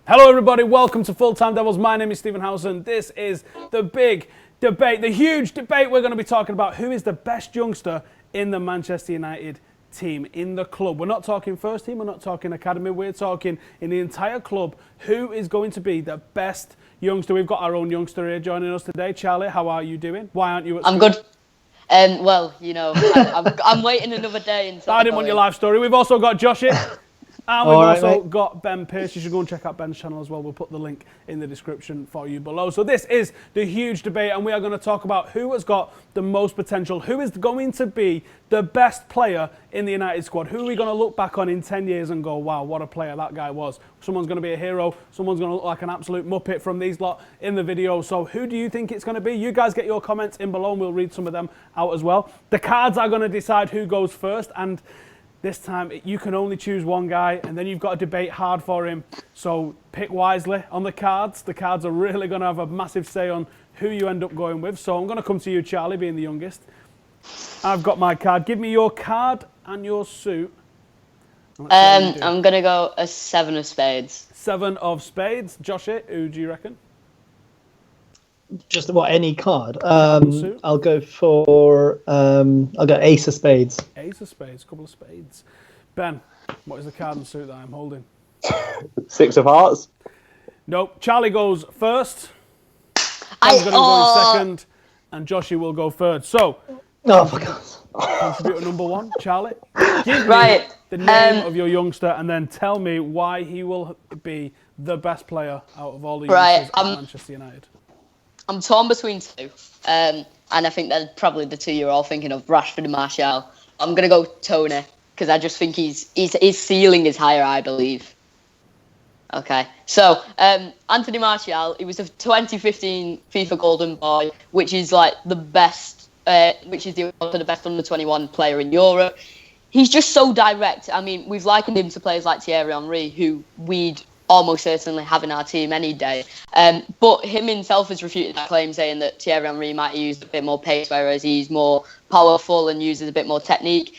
Hello everybody, welcome to Full Time Devils. My name is Stephen Howson. This is the big debate, the huge debate. We're going to be talking about who is the best youngster in the Manchester United team, in the club. We're not talking first team, we're not talking academy, we're talking in the entire club. Who is going to be the best youngster? We've got our own youngster here joining us today. Charlie, how are you doing? Why aren't you at school? I'm good. Well, you know, I'm waiting another day until I didn't want your life story. We've also got Joshi. And we've also got Ben Pearce. You should go and check out Ben's channel as well. We'll put the link in the description for you below. So this is the huge debate, and we are going to talk about who has got the most potential, who is going to be the best player in the United squad, who are we going to look back on in 10 years and go, wow, what a player that guy was. Someone's going to be a hero. Someone's going to look like an absolute muppet from these lot in the video. So who do you think it's going to be? You guys get your comments in below, and we'll read some of them out as well. The cards are going to decide who goes first, and this time, you can only choose one guy, and then you've got to debate hard for him. So pick wisely on the cards. The cards are really going to have a massive say on who you end up going with. So I'm going to come to you, Charlie, being the youngest. I've got my card. Give me your card and your suit. I'm going to go a 7 of spades. 7 of spades. Joshi, who do you reckon? Just about any card. I'll go for I'll go ace of spades. Ace of spades, couple of spades. Ben, what is the card and suit that I'm holding? 6 of hearts. Nope. Charlie goes first. Ben's going to go second, and Joshi will go third. So, oh my God. Contributor number 1, Charlie. Give me the name of your youngster, and then tell me why he will be the best player out of all the youngsters at Manchester United. I'm torn between 2, and I think they're probably the 2 you're all thinking of, Rashford and Martial. I'm going to go Tony, because I just think his ceiling is higher, I believe. Okay, so Anthony Martial, he was a 2015 FIFA Golden Boy, which is like the best, which is the best under-21 player in Europe. He's just so direct. I mean, we've likened him to players like Thierry Henry, who we'd almost certainly have in our team any day. But him himself has refuted that claim, saying that Thierry Henry might use a bit more pace, whereas he's more powerful and uses a bit more technique.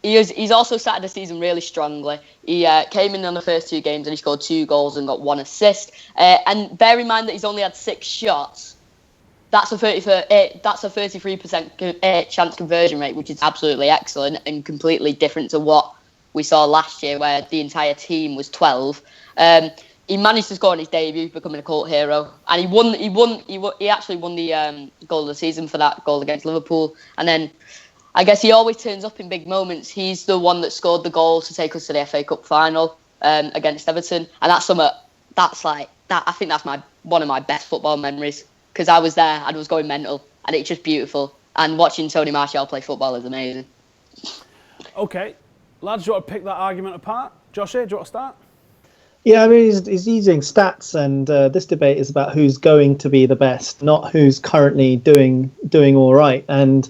He's also started the season really strongly. He came in on the first 2 games and he scored 2 goals and got 1 assist. And bear in mind that he's only had 6 shots. That's a 33% chance conversion rate, which is absolutely excellent and completely different to what we saw last year, where the entire team was 12. He managed to score on his debut, becoming a cult hero, and he actually won the goal of the season for that goal against Liverpool. And then, I guess he always turns up in big moments. He's the one that scored the goal to take us to the FA Cup final against Everton, and I think that's one of my best football memories, because I was there and I was going mental, and it's just beautiful. And watching Tony Martial play football is amazing. Okay. Lads, do you want to pick that argument apart? Joshi, do you want to start? Yeah, I mean, he's using stats, and this debate is about who's going to be the best, not who's currently doing all right. And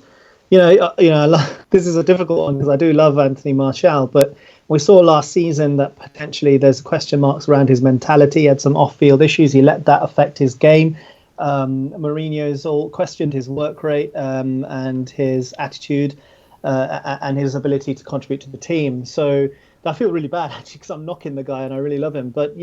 this is a difficult one because I do love Anthony Martial, but we saw last season that potentially there's question marks around his mentality. He had some off-field issues. He let that affect his game. Mourinho's all questioned his work rate and his attitude. And his ability to contribute to the team. So I feel really bad, actually, because I'm knocking the guy and I really love him. But,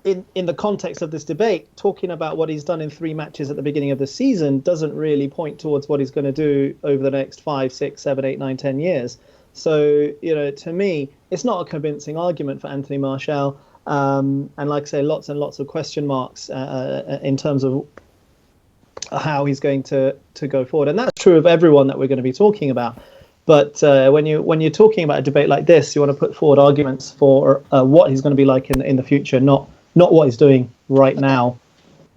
in the context of this debate, talking about what he's done in 3 matches at the beginning of the season doesn't really point towards what he's going to do over the next 5, 6, 7, 8, 9, 10 years. So, to me, it's not a convincing argument for Anthony Martial. And like I say, lots and lots of question marks in terms of how he's going to go forward, and that's true of everyone that we're going to be talking about. But when you're talking about a debate like this, you want to put forward arguments for what he's going to be like in the future, not what he's doing right now.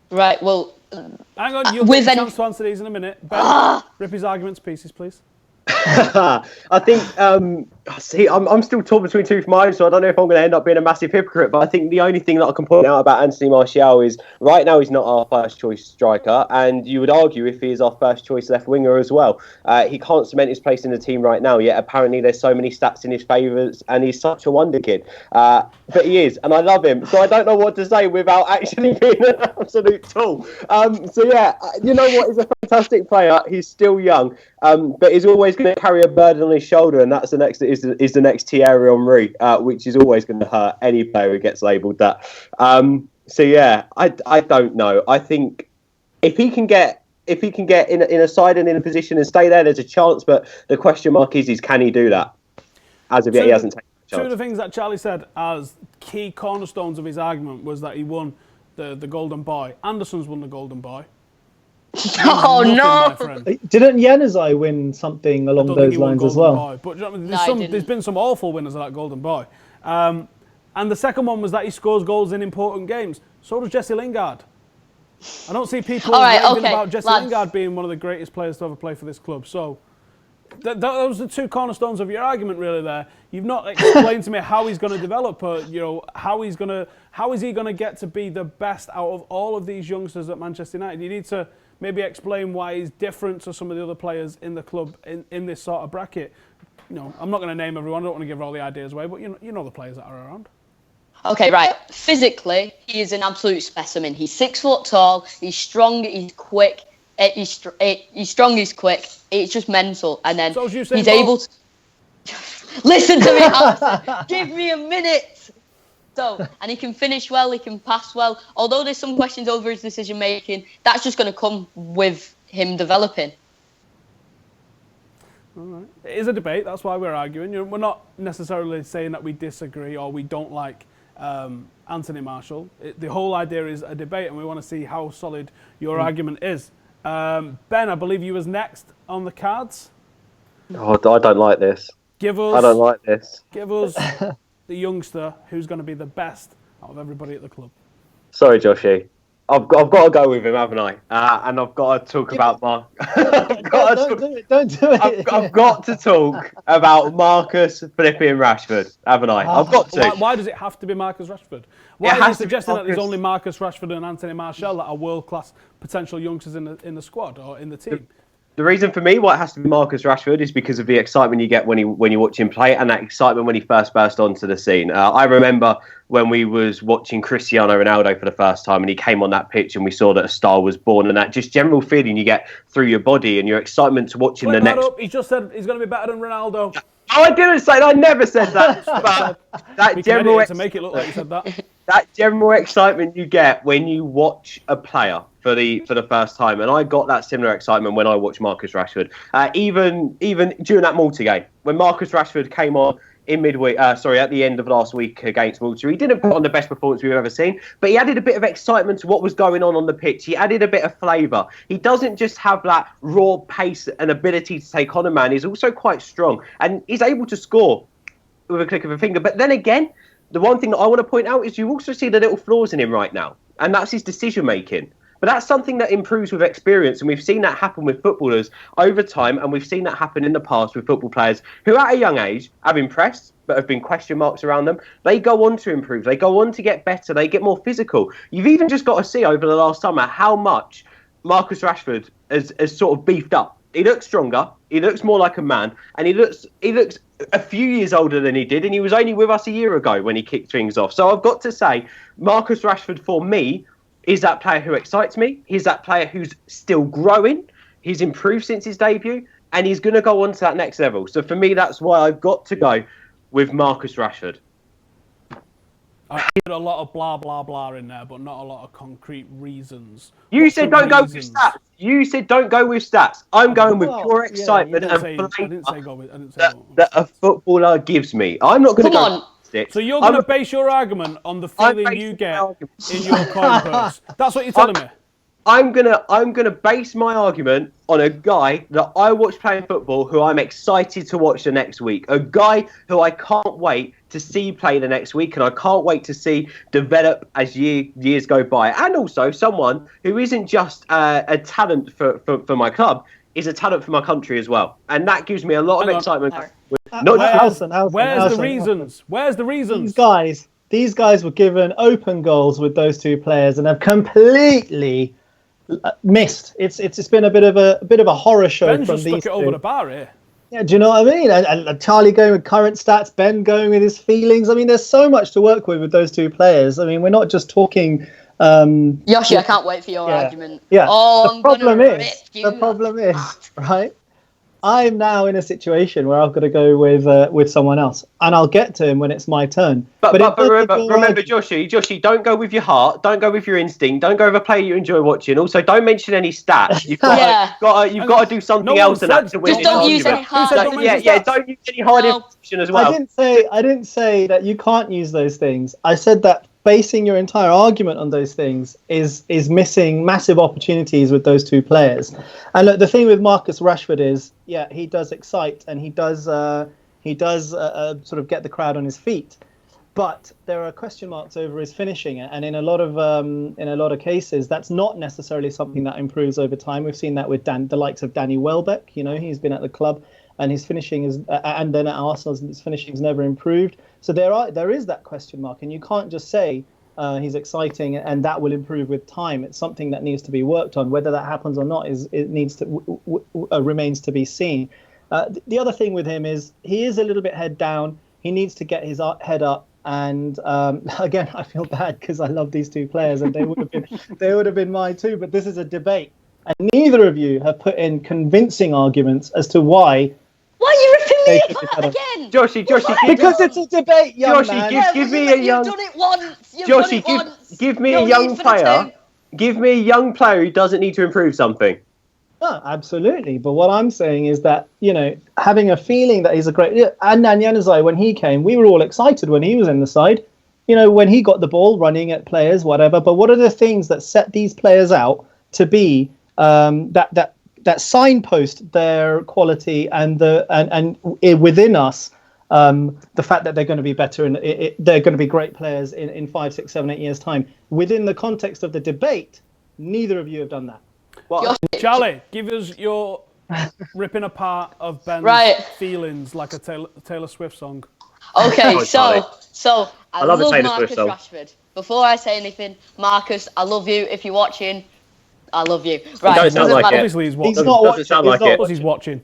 Right. Well, hang on. You'll get a chance to answer these in a minute. Ben, rip his arguments pieces, please. I think, I'm still torn between 2 for mine, so I don't know if I'm going to end up being a massive hypocrite, but I think the only thing that I can point out about Anthony Martial is right now he's not our first choice striker, and you would argue if he is our first choice left winger as well. He can't cement his place in the team right now, yet apparently there's so many stats in his favour, and he's such a wonder kid. But he is, and I love him, so I don't know what to say without actually being an absolute tool. So yeah, you know what, he's a fantastic player, he's still young, but he's always going to carry a burden on his shoulder, and that's the next that is the next Thierry Henry, which is always going to hurt any player who gets labelled that. So yeah, I don't know. I think if he can get in a side and in a position and stay there, there's a chance. But the question mark is can he do that? As of yet, he hasn't taken a chance. Two of the things that Charlie said as key cornerstones of his argument was that he won the Golden Boy. Anderson's won the Golden Boy. Oh no! Didn't Januzaj win something along those lines as well? Boy, but there's been some awful winners of that Golden Boy. And the second one was that he scores goals in important games. So does Jesse Lingard. I don't see people raving about Jesse Lingard being one of the greatest players to ever play for this club. So those are the two cornerstones of your argument, really. There, you've not explained to me how he's going to develop. How is he going to get to be the best out of all of these youngsters at Manchester United? You need to maybe explain why he's different to some of the other players in the club in this sort of bracket. I'm not going to name everyone. I don't want to give all the ideas away, but you know the players that are around. Okay, right. Physically, he is an absolute specimen. He's 6 foot tall. He's strong. He's quick. He's strong. He's quick. It's just mental. And then he's able to listen to me, Howson. Give me a minute. And he can finish well. He can pass well. Although there's some questions over his decision making, that's just going to come with him developing. All right. It is a debate. That's why we're arguing. We're not necessarily saying that we disagree or we don't like Anthony Martial. The whole idea is a debate, and we want to see how solid your argument is. Ben, I believe you was next on the cards. Oh, I don't like this. I don't like this. Give us the youngster who's going to be the best out of everybody at the club. Sorry, Joshi. I've got to go with him, haven't I? And I've got to talk about Mark. Don't do it. I've got to talk about Marcus flipping Rashford, haven't I? I've got to. Why does it have to be Marcus Rashford? Why are you suggesting that there's only Marcus Rashford and Anthony Martial that are world-class potential youngsters in the squad or in the team? The reason for me why it has to be Marcus Rashford is because of the excitement you get when you watch him play, and that excitement when he first burst onto the scene. I remember when we was watching Cristiano Ronaldo for the first time, and he came on that pitch, and we saw that a star was born, and that just general feeling you get through your body and your excitement to watching the next. He just said he's going to be better than Ronaldo. Oh, I didn't say that. I never said that. But that general to make it look like you said that. That general excitement you get when you watch a player for the first time, and I got that similar excitement when I watched Marcus Rashford. Even during that Malta game, when Marcus Rashford came on in midweek, at the end of last week against Malta, he didn't put on the best performance we've ever seen, but he added a bit of excitement to what was going on the pitch. He added a bit of flavour. He doesn't just have that raw pace and ability to take on a man. He's also quite strong, and he's able to score with a click of a finger. But then again, the one thing that I want to point out is you also see the little flaws in him right now, and that's his decision making. But that's something that improves with experience, and we've seen that happen with footballers over time, and we've seen that happen in the past with football players who at a young age have impressed but have been question marks around them. They go on to improve, they go on to get better, they get more physical. You've even just got to see over the last summer how much Marcus Rashford has sort of beefed up. He looks stronger, he looks more like a man, and he looks a few years older than he did, and he was only with us a year ago when he kicked things off. So I've got to say, Marcus Rashford for me is that player who excites me. He's that player who's still growing. He's improved since his debut, and he's going to go on to that next level. So for me, that's why I've got to go with Marcus Rashford. I heard a lot of blah, blah, blah in there, but not a lot of concrete reasons. You said don't go with stats. You said don't go with stats. I'm going with pure excitement and flavour that a footballer gives me. I'm not going to go... So you're going to base your argument on the feeling you get in your coin purse. That's what you're telling me. I'm gonna base my argument on a guy that I watch playing football who I'm excited to watch the next week. A guy who I can't wait to see play the next week, and I can't wait to see develop as years go by. And also someone who isn't just a talent for my club, is a talent for my country as well. And that gives me a lot of excitement. Where's the reasons? Where's the reasons? These guys were given open goals with those two players and have completely missed. It's been a bit of a horror show Ben from just these stuck it over the bar here. Yeah, do you know what I mean? And Charlie going with current stats, Ben going with his feelings. I mean, there's so much to work with those two players. I mean, we're not just talking. Yoshi, I can't wait for your argument. Yeah. Oh, the problem is, right? I'm now in a situation where I've got to go with someone else, and I'll get to him when it's my turn. But remember, Joshi, don't go with your heart, don't go with your instinct, don't go with a player you enjoy watching. Also, don't mention any stats. You've got to do something else than that to win. Just don't use any hard. Don't use any hard information as well. I didn't say that you can't use those things. I said that basing your entire argument on those things is missing massive opportunities with those two players. And look, the thing with Marcus Rashford is, he does excite and he does sort of get the crowd on his feet, but there are question marks over his finishing, and in a lot of cases, that's not necessarily something that improves over time. We've seen that with the likes of Danny Welbeck. He's been at the club and his finishing is, and then at Arsenal, his finishing has never improved. So there is that question mark, and you can't just say he's exciting and that will improve with time. It's something that needs to be worked on. Whether that happens or not remains to be seen. The other thing with him is he is a little bit head down. He needs to get his head up. And again, I feel bad because I love these two players, and they would have been mine too. But this is a debate, and neither of you have put in convincing arguments as to why. Why are you ripping me apart again? Joshi, because it's a debate, young man. Give me a young. You've done it once. Give me a young player. Give me a young player who doesn't need to improve something. No, absolutely. But what I'm saying is that, having a feeling that he's a great... Adnan Januzaj, when he came, we were all excited when he was in the side. When he got the ball, running at players, whatever. But what are the things that set these players out to be that signpost their quality and within us, the fact that they're going to be better and they're going to be great players in 5, 6, 7, 8 years' time. Within the context of the debate, neither of you have done that. Well, Charlie, give us your ripping apart of Ben's feelings like a Taylor Swift song. Okay, so I love Marcus Rashford. Before I say anything, Marcus, I love you. If you're watching, I love you. Right, it doesn't like it. Obviously he's watching. He's not watching. Of course he's watching.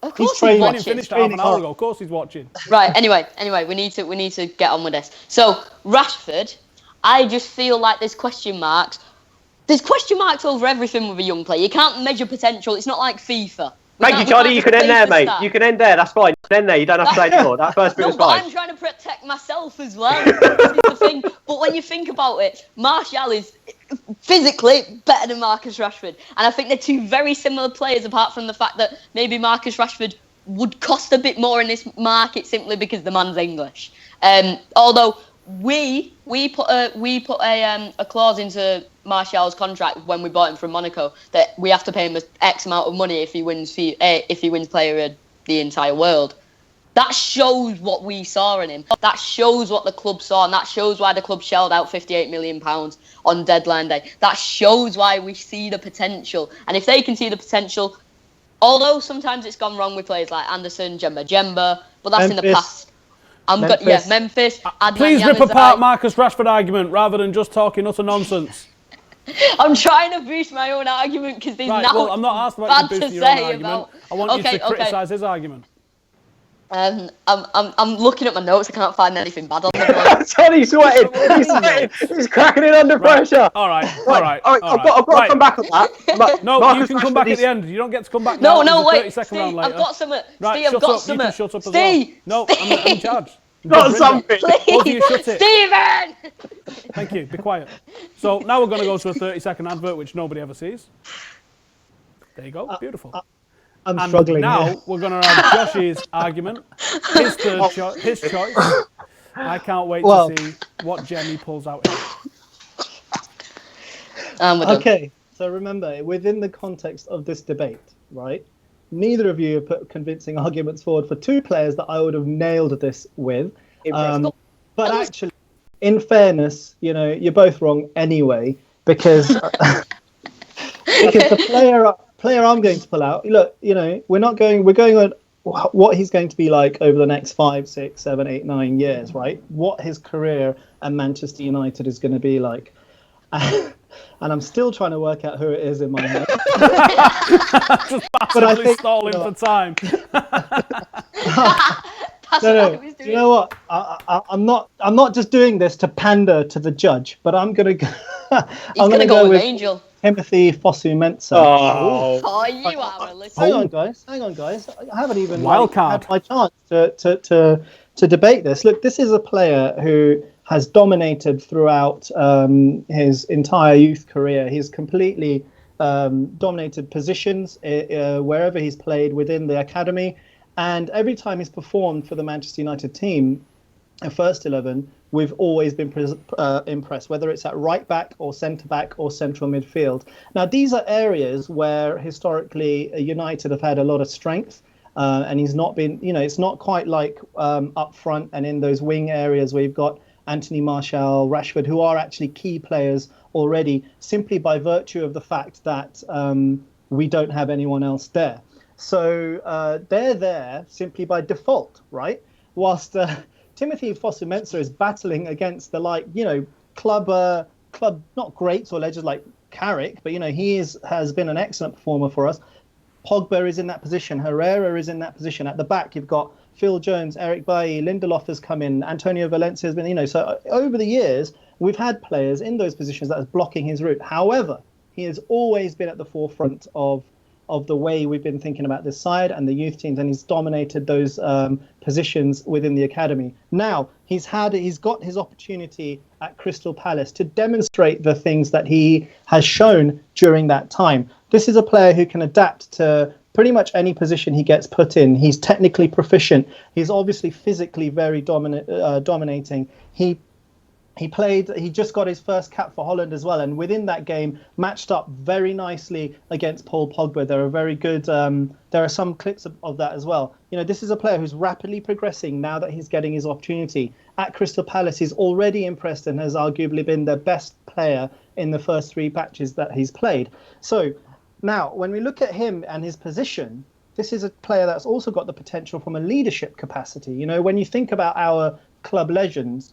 Of course he's watching. Finished half an hour ago. Of course he's watching. Right. Anyway, we need to get on with this. So Rashford, I just feel like there's question marks. There's question marks over everything with a young player. You can't measure potential. It's not like FIFA. Thank you, Charlie. You can end there, mate. You can end there. That's fine. You can end there. You don't have to say anymore. That first bit was fine. But I'm trying to protect myself as well. This is the thing. But when you think about it, Martial is physically better than Marcus Rashford. And I think they're two very similar players, apart from the fact that maybe Marcus Rashford would cost a bit more in this market simply because the man's English. Although we put a clause into Martial's contract when we bought him from Monaco that we have to pay him X amount of money if he wins player of the entire world. That shows what we saw in him. That shows what the club saw, and that shows why the club shelled out £58 million on deadline day. That shows why we see the potential. And if they can see the potential, although sometimes it's gone wrong with players like Anderson, Jemba, but that's Memphis. In the past. Memphis. Please rip apart Marcus Rashford argument rather than just talking utter nonsense. I'm trying to boost my own argument because there's well, I'm not asking about you boosting your own argument. I want you to criticise his argument. I'm looking at my notes. I can't find anything bad on them. Tony's sweating. He's cracking it under pressure. All right. I've got to come back on that. You can come back at the end. You don't get to come back now. No, wait. 30-second Steve, round later. I've got something. Right, Steve, I've got something. You can shut up as Steve, well. No, I'm in charge. Got something. Both of you shut it. Steven! Thank you. Be quiet. So now we're going to go to a 30-second advert, which nobody ever sees. There you go. Beautiful. I'm struggling. Now we're going to have Joshi's argument, his choice. I can't wait to see what Jenny pulls out here. Okay, so remember, within the context of this debate, right? Neither of you have put convincing arguments forward for two players that I would have nailed this with. But actually, in fairness, you're both wrong anyway, because the player I'm going to pull out, look, we're going on what he's going to be like over the next 5, 6, 7, 8, 9 years, right? What his career at Manchester United is going to be like. And I'm still trying to work out who it is in my head. Just passively stalling for time. No. You know what? I'm not just doing this to pander to the judge, but I'm gonna go. He's gonna go with Angel. Timothy Fosu-Mensah. Oh, you are a little. Hang on, guys. I haven't even Wild card. had my chance to debate this. Look, this is a player who has dominated throughout his entire youth career. He's completely dominated positions wherever he's played within the academy. And every time he's performed for the Manchester United team, first 11, we've always been impressed, whether it's at right back or centre back or central midfield. Now, these are areas where historically United have had a lot of strength, and he's not been, it's not quite like up front and in those wing areas where you've got Anthony Martial, Rashford, who are actually key players already, simply by virtue of the fact that we don't have anyone else there. So they're there simply by default, right? Whilst Timothy Fosu-Mensah is battling against the club not greats or legends like Carrick, but he has been an excellent performer for us. Pogba is in that position. Herrera is in that position. At the back, you've got Phil Jones, Eric Bailly, Lindelof has come in, Antonio Valencia has been, so over the years, we've had players in those positions that is blocking his route. However, he has always been at the forefront of the way we've been thinking about this side and the youth teams, and he's dominated those positions within the academy. Now, he's got his opportunity at Crystal Palace to demonstrate the things that he has shown during that time. This is a player who can adapt to pretty much any position he gets put in. He's technically proficient. He's obviously physically very dominating. He just got his first cap for Holland as well, and within that game matched up very nicely against Paul Pogba. There are very good there are some clips of that as well. This is a player who's rapidly progressing now that he's getting his opportunity. At Crystal Palace, he's already impressed and has arguably been the best player in the first 3 matches that he's played. So now when we look at him and his position, this is a player that's also got the potential from a leadership capacity. When you think about our club legends,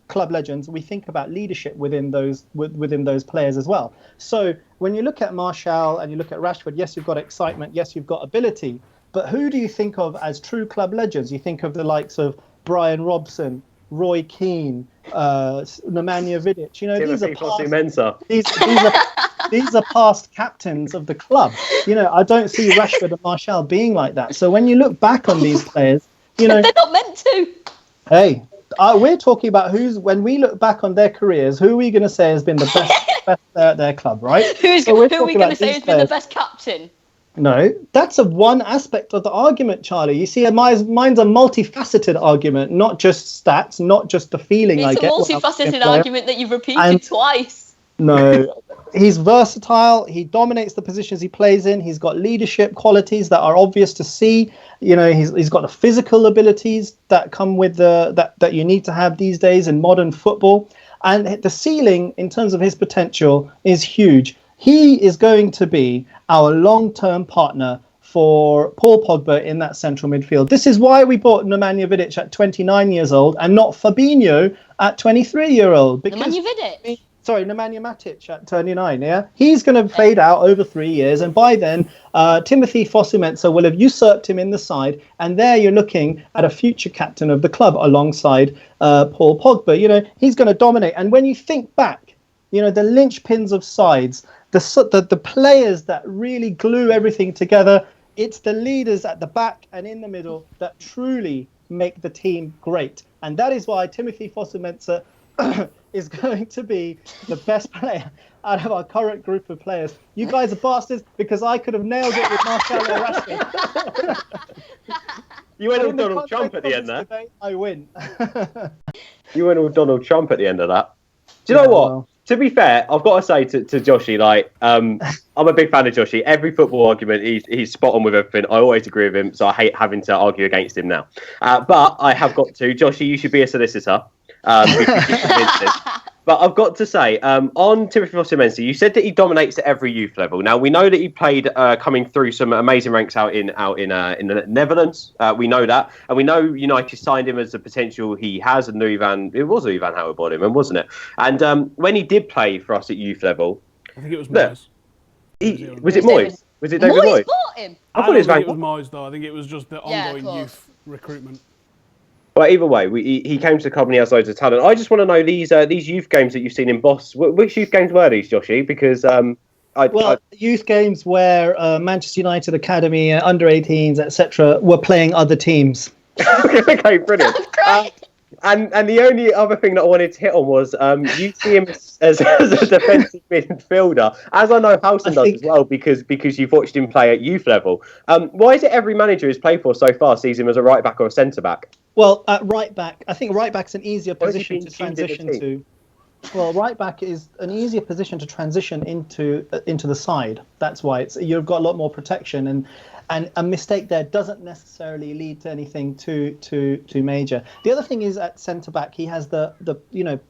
we think about leadership within those players as well. So when you look at Martial and you look at Rashford, yes, you've got excitement, yes, you've got ability, but who do you think of as true club legends? You think of the likes of Brian Robson, Roy Keane, Nemanja Vidic. These are past captains of the club. I don't see Rashford and Martial being like that. So when you look back on these players, they're not meant to. Hey, we're talking about when we look back on their careers, who are we going to say has been the best player at their club, right? Who are we going to say has been the best captain? No, that's one aspect of the argument, Charlie. You see, mine's a multifaceted argument, not just stats, not just the feeling I get. It's a multifaceted argument that you've repeated twice. No, he's versatile. He dominates the positions he plays in. He's got leadership qualities that are obvious to see. He's got the physical abilities that come with that you need to have these days in modern football. And the ceiling in terms of his potential is huge. He is going to be our long-term partner for Paul Pogba in that central midfield. This is why we bought Nemanja Vidic at 29 years old and not Fabinho at 23-year-old. Nemanja Matic at 29, yeah? He's going to fade out over 3 years, and by then, Timothy Fosu-Mensah will have usurped him in the side, and there you're looking at a future captain of the club alongside Paul Pogba. He's going to dominate. And when you think back, the linchpins of sides, the players that really glue everything together, it's the leaders at the back and in the middle that truly make the team great. And that is why Timothy Fosu-Mensah is going to be the best player out of our current group of players. You guys are bastards because I could have nailed it with Martial or Rashford. You went with Donald Trump at the end there. Debate, I win. You went with Donald Trump at the end of that. Do you know what? Well, to be fair, I've got to say to Joshi, I'm a big fan of Joshi. Every football argument, he's spot on with everything. I always agree with him, so I hate having to argue against him now. But I have got to. Joshi, you should be a solicitor. But I've got to say, on Timothy Fosu-Mensah, you said that he dominates at every youth level. Now we know that he played coming through some amazing ranks out in the Netherlands. We know that, and we know United signed him as the potential he has. And it was Ivan Howard bought him, wasn't it? And when he did play for us at youth level, I think it was Moyes. Was it Moyes? Was it David Moyes? Bought him. I don't think it was Moyes though. I think it was just the ongoing youth recruitment. But either way, he came to the club and he has loads of talent. I just want to know these youth games that you've seen in Boss. Which youth games were these, Joshi? Because Youth games where Manchester United Academy, under-18s, etc., were playing other teams. Okay, brilliant. And the only other thing that I wanted to hit on was you see him as a defensive midfielder, as I know Howson does as well, because you've watched him play at youth level. Why is it every manager who's played for so far sees him as a right back or a centre back? Well, at right back, I think right back's an easier position to transition to. Well, right back is an easier position to transition into the side. That's why you've got a lot more protection, and a mistake there doesn't necessarily lead to anything too major. The other thing is at centre back, he has the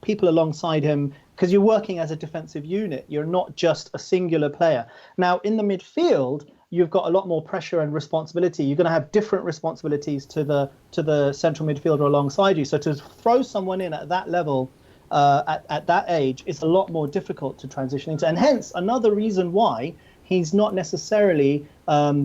people alongside him, because you're working as a defensive unit. You're not just a singular player. Now in the midfield, you've got a lot more pressure and responsibility. You're going to have different responsibilities to the central midfielder alongside you. So to throw someone in at that level, at that age, it's a lot more difficult to transition into, and hence another reason why he's not necessarily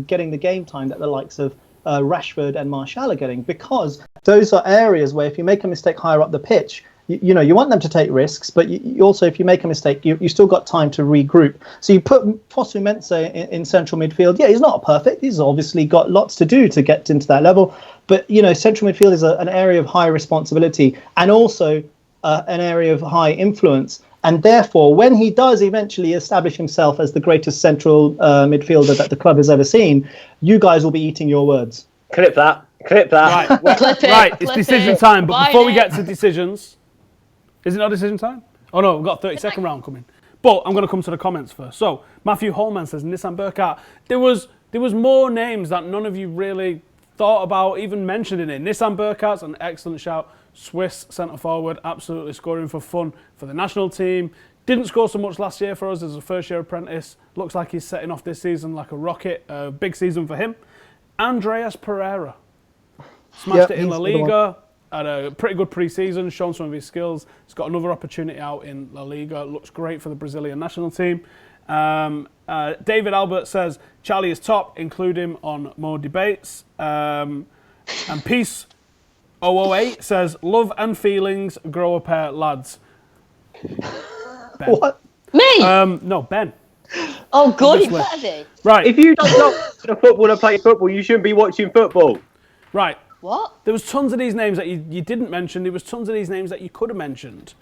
getting the game time that the likes of Rashford and Martial are getting, because those are areas where if you make a mistake higher up the pitch, you want them to take risks, but you also, if you make a mistake, you still got time to regroup. So you put Fosu-Mensah in central midfield. Yeah, he's not perfect. He's obviously got lots to do to get into that level, but central midfield is an area of high responsibility and also an area of high influence. And therefore, when he does eventually establish himself as the greatest central midfielder that the club has ever seen, you guys will be eating your words. Clip that. Right, it's decision time. But before we get to decisions, is it not decision time? Oh no, we've got a 30-second round coming. But I'm going to come to the comments first. So Matthew Holman says, Nissan Burkhardt, there was more names that none of you really thought about even mentioning it. Nissan Burkhardt's an excellent shout. Swiss centre forward, absolutely scoring for fun for the national team. Didn't score so much last year for us as a first year apprentice. Looks like he's setting off this season like a rocket. Big season for him. Andreas Pereira smashed it in La Liga. Had a pretty good pre-season, shown some of his skills. He's got another opportunity out in La Liga. Looks great for the Brazilian national team. David Albert says Charlie is top, include him on more debates. And Peace 008 says, love and feelings grow a pair, lads. Ben. What? Me? No, Ben. Oh, good, he better be. Right. If you don't love a footballer play football, you shouldn't be watching football. Right. What? There was tons of these names that you didn't mention. There was tons of these names that you could have mentioned.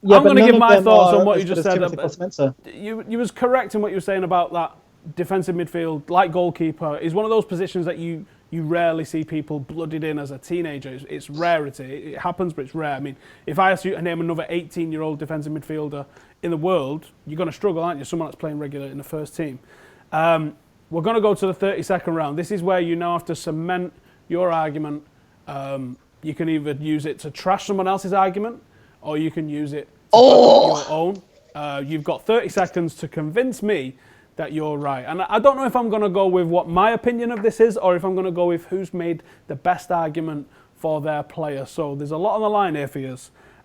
Yeah, I'm going to give my thoughts on what you as just good said. You was correct in what you were saying about that defensive midfield, like goalkeeper, is one of those positions that you rarely see people blooded in as a teenager. It's rarity. It happens, but it's rare. I mean, if I ask you to name another 18-year-old defensive midfielder in the world, you're going to struggle, aren't you? Someone that's playing regular in the first team. We're going to go to the 30-second round. This is where you now have to cement your argument. You can either use it to trash someone else's argument, or you can use it to your own. You've got 30 seconds to convince me that you're right. And I don't know if I'm going to go with what my opinion of this is, or if I'm going to go with who's made the best argument for their player. So there's a lot on the line here for you.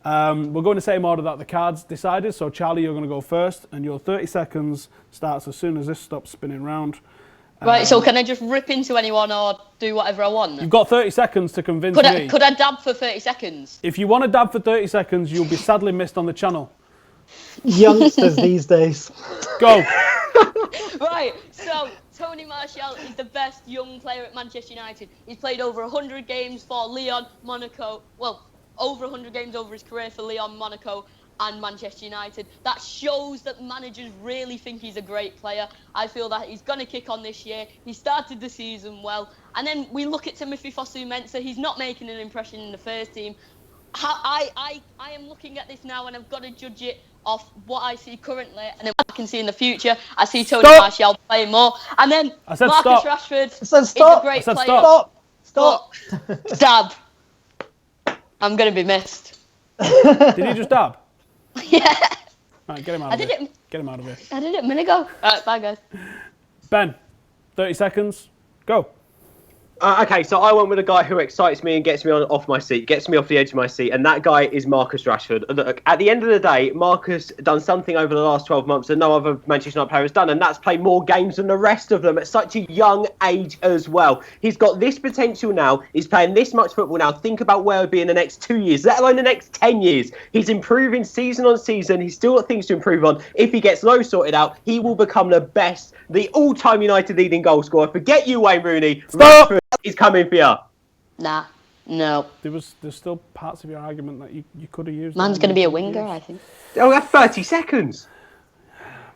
We're going to the same order that the cards decided. So Charlie, you're going to go first, and your 30 seconds starts as soon as this stops spinning round. Right, so can I just rip into anyone or do whatever I want? You've got 30 seconds to convince me. Could I dab for 30 seconds? If you want to dab for 30 seconds, you'll be sadly missed on the channel. Youngsters these days. Go. Right, so Tony Martial is the best young player at Manchester United. He's played over 100 games for Lyon, Monaco. Well, over 100 games over his career for Lyon, Monaco and Manchester United. That shows that managers really think he's a great player. I feel that he's going to kick on this year. He started the season well. And then we look at Timothy Fosu-Mensah. He's not making an impression in the first team. I am looking at this now and I've got to judge it off what I see currently and then what I can see in the future. I see Tony Martial playing more. And then Marcus Rashford is a great player. Stop. Dab. I'm going to be missed. Did he just dab? Yeah. Right, get him out of here. Get him out of here. I did it a minute ago. All right, bye, guys. Ben, 30 seconds. Go. Okay, so I went with a guy who excites me and gets me off my seat, gets me off the edge of my seat, and that guy is Marcus Rashford. Look, at the end of the day, Marcus done something over the last 12 months that no other Manchester United player has done, and that's play more games than the rest of them at such a young age as well. He's got this potential now. He's playing this much football now. Think about where he'll be in the next 2 years, let alone the next 10 years. He's improving season on season. He's still got things to improve on. If he gets those sorted out, he will become the best, the all-time United leading goal scorer. Forget you, Wayne Rooney. Stop! Rashford is coming for you. Nah, no. There's still parts of your argument that you could have used. Man's going to be a winger, I think. Oh, that's 30 seconds.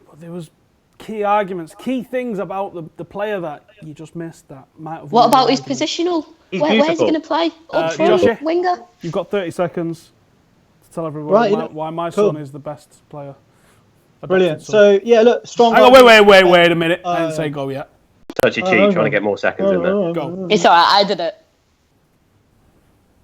But there was key arguments, key things about the player that you just missed that might have. What about his positional? Where's he going to play? Up front, Joshi, winger? You've got 30 seconds to tell everyone why my cool. son is the best player. Brilliant. So, yeah, look, strong... Hang on, wait a minute. I didn't say go yet. Such a cheat, trying to get more seconds in there. Go. It's alright, I did it.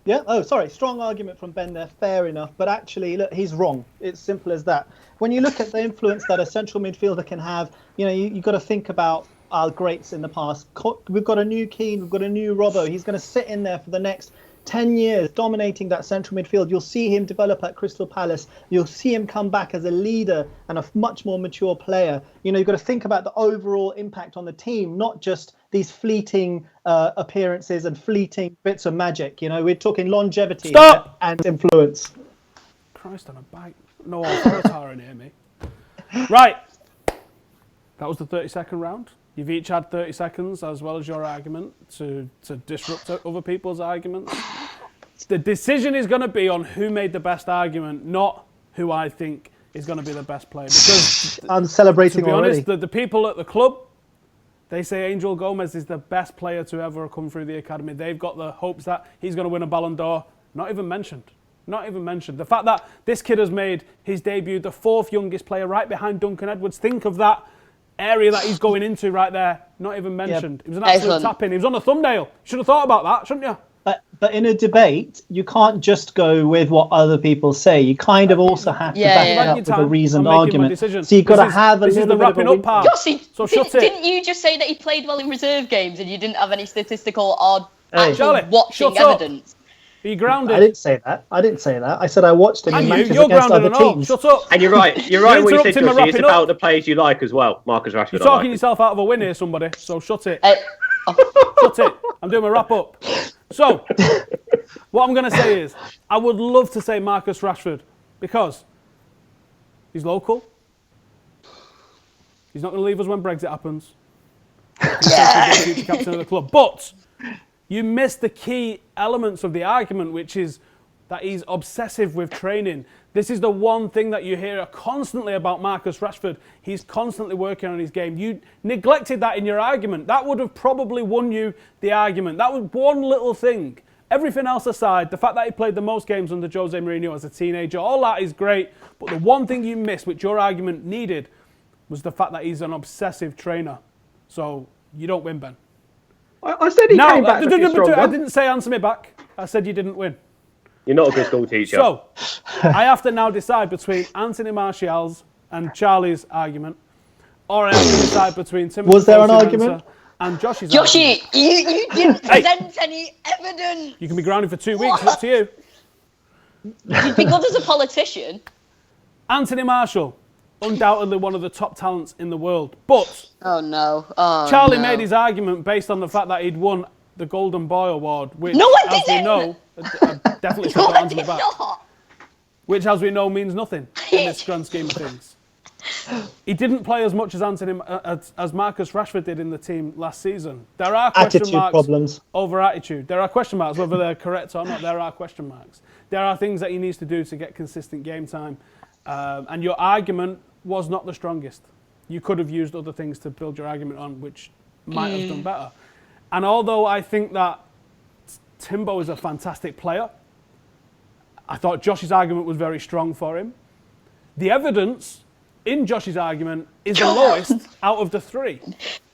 Yeah, sorry, strong argument from Ben there, fair enough. But actually, look, he's wrong. It's simple as that. When you look at the influence that a central midfielder can have, you've got to think about our greats in the past. We've got a new Keane, we've got a new Robbo. He's going to sit in there for the next 10 years, dominating that central midfield. You'll see him develop at Crystal Palace. You'll see him come back as a leader and a much more mature player. You've got to think about the overall impact on the team, not just these fleeting appearances and fleeting bits of magic. We're talking longevity and influence. Christ on a bike. No authority near me. Right. That was the 30-second round. You've each had 30 seconds, as well as your argument, to disrupt other people's arguments. The decision is going to be on who made the best argument, not who I think is going to be the best player. Because I'm celebrating to be already. honest, the people at the club, they say Angel Gomez is the best player to ever come through the academy. They've got the hopes that he's going to win a Ballon d'Or. Not even mentioned. Not even mentioned. The fact that this kid has made his debut, the 4th youngest player, right behind Duncan Edwards. Think of that area that he's going into right there. Not even mentioned. It was an absolute tap-in. He was on the thumbnail. You should have thought about that, shouldn't you? But in a debate, you can't just go with what other people say. You kind of also have to back it up with a reasoned argument. So you've got to have a little bit wrapping of up part. Joshi, So shut it. Didn't you just say that he played well in reserve games and you didn't have any statistical or actual Charlie, watching shut up. evidence? Are you grounded? I didn't say that. I said I watched him in matches You're against grounded other and all. teams. Shut up. And you're right. You're right when you said, interrupting my Joshi, it's wrapping about up. the players you like as well. Marcus Rashford. You're talking yourself out of a win here, somebody. So shut it. Shut it. I'm doing my wrap up. So, what I'm going to say is, I would love to say Marcus Rashford because he's local. He's not going to leave us when Brexit happens. He's the future captain of the club. But you missed the key elements of the argument, which is that he's obsessive with training. This is the one thing that you hear constantly about Marcus Rashford. He's constantly working on his game. You neglected that in your argument. That would have probably won you the argument. That was one little thing. Everything else aside, the fact that he played the most games under Jose Mourinho as a teenager, all that is great. But the one thing you missed, which your argument needed, was the fact that he's an obsessive trainer. So you don't win, Ben. I said he came back looking stronger. I didn't say answer me back. I said you didn't win. You're not a good school teacher. So, I have to now decide between Anthony Martial's and Charlie's argument, or I have to decide between Timothy Was there an Fosu-Mensah argument? and Josh's Joshi, argument. you didn't present any evidence. You can be grounded for 2 weeks. It's up to you. You'd be good as a politician. Anthony Martial, undoubtedly one of the top talents in the world, but Oh no. Oh, Charlie no. made his argument based on the fact that he'd won the Golden Boy Award, which, No, I as we didn't. know, I definitely said No, don't I answer me did back. not. Which, as we know, means nothing in this grand scheme of things. He didn't play as much as as Marcus Rashford did in the team last season. There are question Attitude marks problems. over attitude. There are question marks, whether they're correct or not. There are question marks. There are things that he needs to do to get consistent game time. And your argument was not the strongest. You could have used other things to build your argument on, which might have done better. And although I think that Timbo is a fantastic player, I thought Josh's argument was very strong for him. The evidence in Josh's argument is the lowest out of the three.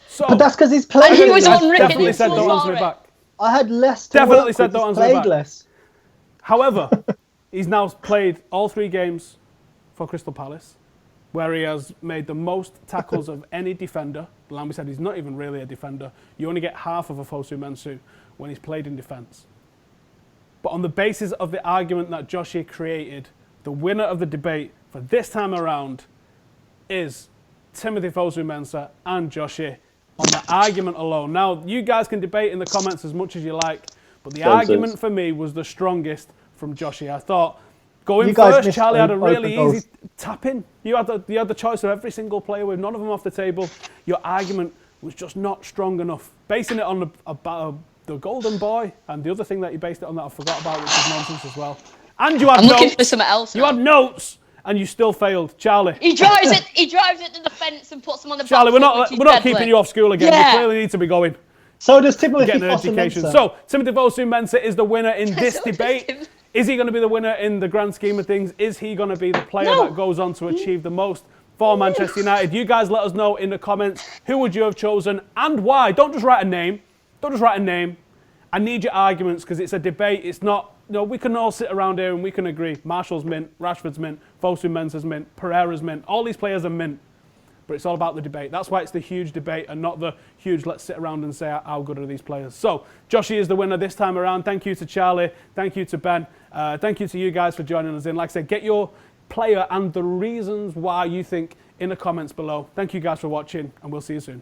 So But that's because he's played. And he was less. on Rick definitely and said don't answer me Suarez. back. I had less to Definitely work said with. don't He's answer me played back. less. However, he's now played all 3 games for Crystal Palace. where he has made the most tackles of any defender. Lambi said he's not even really a defender. You only get half of a Fosu-Mensah when he's played in defence. But on the basis of the argument that Joshi created, the winner of the debate for this time around is Timothy Fosu-Mensah and Joshi on the argument alone. Now, you guys can debate in the comments as much as you like, but the argument for me was the strongest from Joshi. I thought going first, Charlie had a really easy tap-in. You had the choice of every single player with none of them off the table. Your argument was just not strong enough. Basing it on the golden boy and the other thing that you based it on that I forgot about, which is nonsense as well. And you had notes. Looking for something else. You had notes. And you still failed, Charlie. He drives it to the fence and puts them on the. Charlie, we're not keeping you off school again. Yeah. You clearly need to be going. So does Timothy getting an education. So Timothy Fosu-Mensah is the winner in this debate. Is he going to be the winner in the grand scheme of things? Is he going to be the player that goes on to achieve the most for Manchester United? You guys let us know in the comments who would you have chosen and why. Don't just write a name. I need your arguments because it's a debate. It's not. We can all sit around here and we can agree. Martial's mint, Rashford's mint, Fosu-Mensah's mint, Pereira's mint. All these players are mint. But it's all about the debate. That's why it's the huge debate and not the huge let's sit around and say how good are these players. So, Joshi is the winner this time around. Thank you to Charlie. Thank you to Ben. Thank you to you guys for joining us in. Like I said, get your player and the reasons why you think in the comments below. Thank you guys for watching and we'll see you soon.